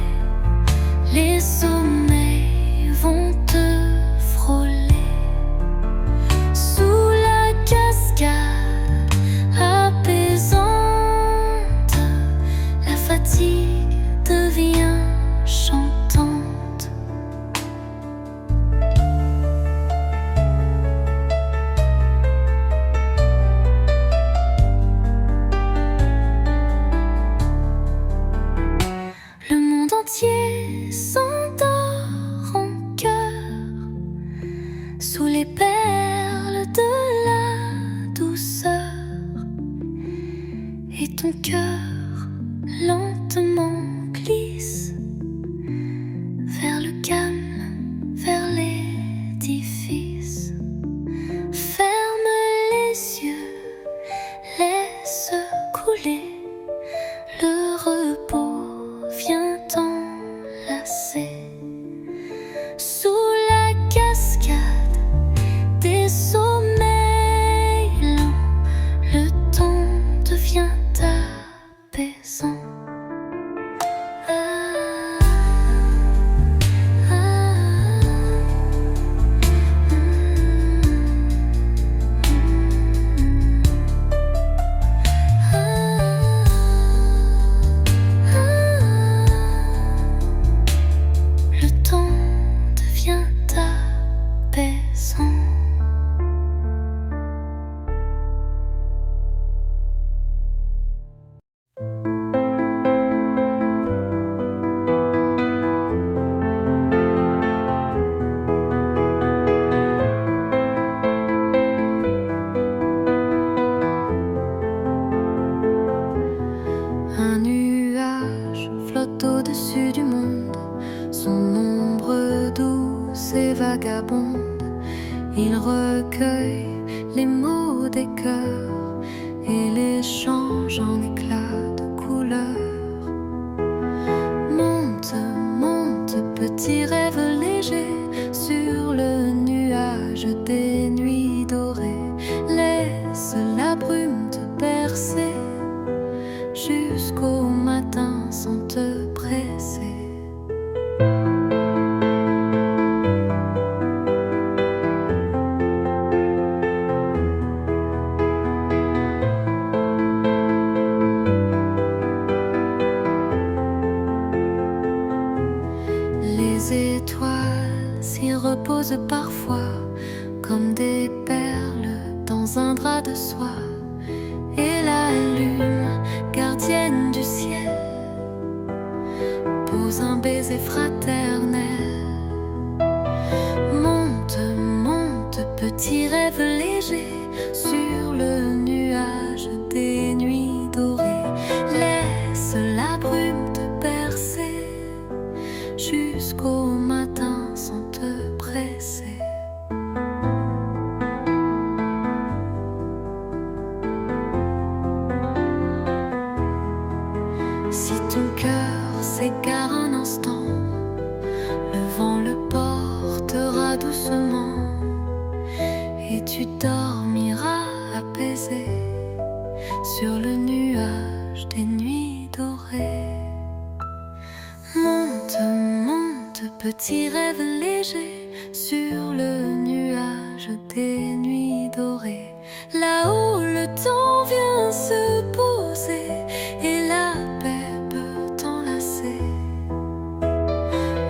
les sommeils vont te frôler. Sous la cascade apaisante, la fatigue devient chantante. Le monde entier s'endort en cœur sous les perles de la douceur, et ton cœur lentement glisse vers le calme, vers l'édifice. Ferme les yeux, laisse couler, le repos vient t'enlacer. Sous la cascade des sommeils lents, le temps devient apaisant. Le temps devient apaisant. Un nuage flotte au-dessus du monde, son ombre douce et vagabonde. Il recueille les mots des cœurs et les change en éclats de couleurs. Monte, monte, petit rêve léger sur le nuage des nuits dorées. Laisse la brume te bercer jusqu'au matin sans te presser. Les étoiles s'y reposent parfois comme des perles dans dans un drap de soie et la lune, gardienne du ciel, pose un baiser fraternel. Monte, monte, petit rêve léger sur le nuage des nuits dorées. Laisse la brume te bercer jusqu'au matin sans te presser. Si ton cœur s'égare un instant, le vent le portera doucement et tu dormiras apaisé sur le nuage des nuits dorées. Monte, monte, petit rêve léger sur le nuage des nuits dorées. Là-haut le temps vient se poser et la paix peut t'enlacer.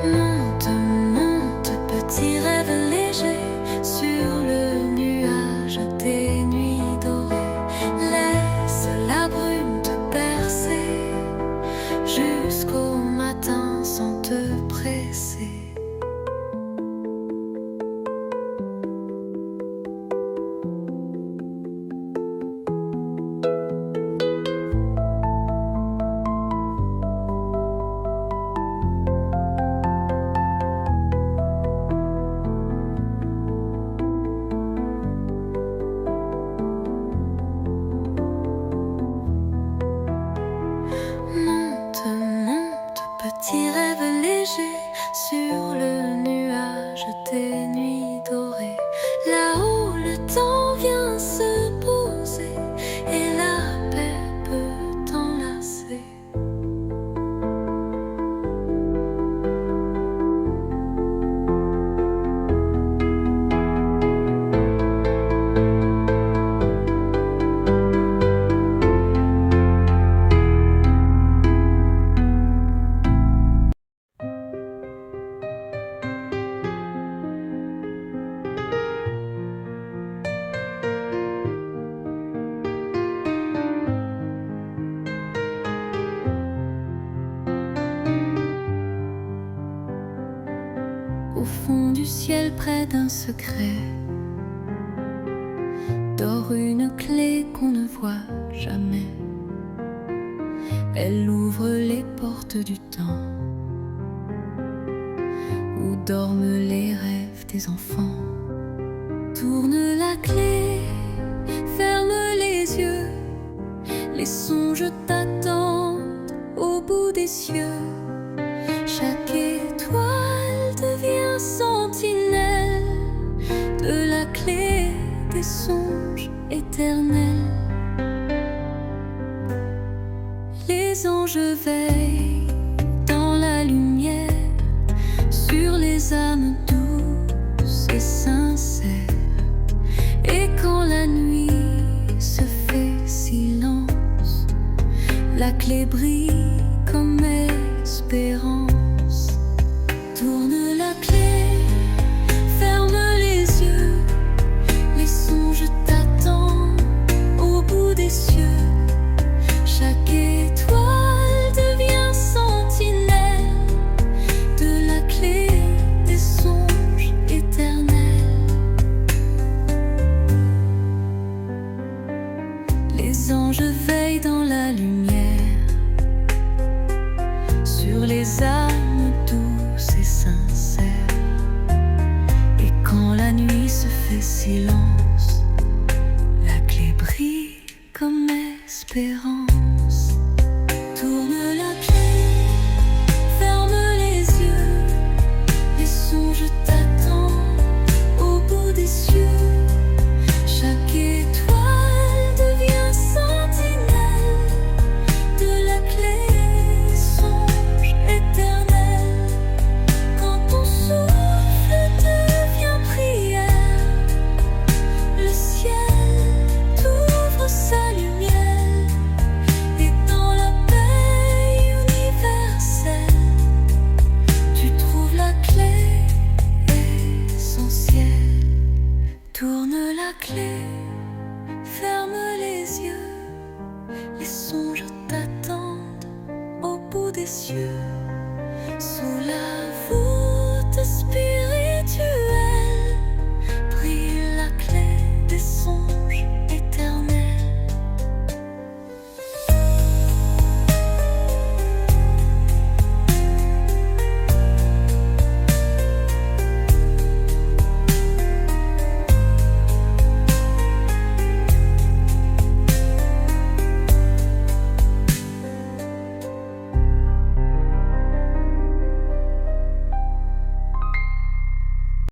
Monte, monte, petit rêve léger sur le nuage des nuits dorées. Laisse la brume te bercer jusqu'au matin sans te presser. Petit rêve léger sur le nuage des nuits dorées. Là-haut le temps vient se poser et la paix peut t'enlacer. Au fond du ciel, près d'un secret, dort une clé qu'on ne voit jamais. Elle ouvre les portes du temps où dorment les rêves des enfants. Tourne la clé, ferme les yeux, les songes t'attendent au bout des cieux. Chaque étoile devient sentinelle de la clé des songes éternels. Les anges veillent dans la lumière sur les âmes douces et sincères. Et quand la nuit se fait silence, la clé brille comme espérance. Tourne la clé, ferme les yeux, les songes t'attendent au bout des cieux. Chaque étoile devient sentinelle de la clé des songes éternels. Les anges veillent dans la lumière sur les âmes douces et sincères. Et quand la nuit se fait silence, la clé brille comme espérance. Tourne la clé, ferme les yeux, les songes t'attendent au bout des cieux. Chaque étoile devient sentinelle de la clé des songes éternels. Quand ton souffle devient prière, le ciel t'ouvre sa lumière. Et dans la paix universelle, tu trouves la clé essentielle. Tourne la clé, cieux, sous